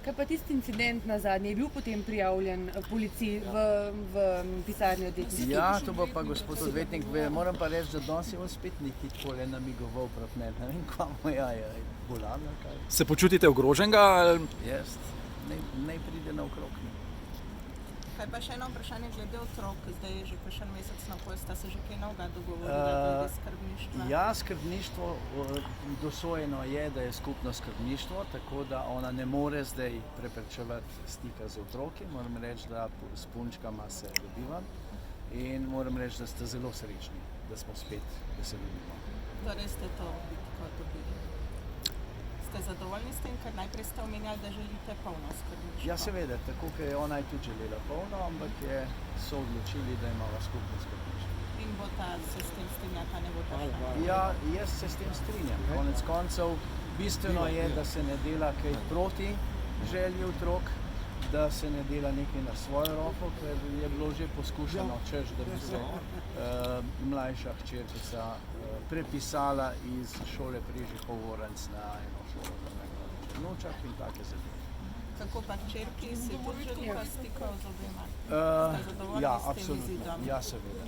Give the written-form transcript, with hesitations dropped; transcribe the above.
Kaj pa tisti incident na zadnje, je bil potem prijavljen policiji v pisarni odvetništva? Ja, to bo pa gospod odvetnik, moram pa reči, da danes je on spet nekaj takole namigoval proti meni, ne vem, kaj mu je bolan ali kaj. Se počutite ogroženega? Jaz, naj pride naokrog. Kaj pa še eno vprašanje glede otrok, zdaj je že kakšen mesec na pol, sta se že kaj novega dogovorila glede skrbništva? Ja, skrbništvo, dosojeno je, da je skupno skrbništvo, tako da ona ne more zdaj preprečevati stika z otroki. Moram reči, da s punčkama se dobivam in moram reči, da ste zelo srečni, da smo spet, da se dobimo. Torej ste to bitko dobili. Ste zadovoljni s tem, ker najprej ste omenjali, da želite polno skrbništvo? Ja, seveda, tako ker je ona tudi želela polno, ampak so odločili, da imamo skupno skrbništvo. In bo ta se s tem strinjata, ne bo ta šla? Ja, jaz se s tem strinjam. Konec koncev, bistveno je, da se ne dela kaj proti želji otrok, da se ne dela nekaj na svojo roko, ker je bilo že poskušano, češ, da bi se mlajša hčerkica prepisala iz šole Prežihov Voranc na eno šolo za vnučak in take zadeve. Kako pa hčerki, si tudi želite stikov z obema? Ja, absolutno. Ja, seveda.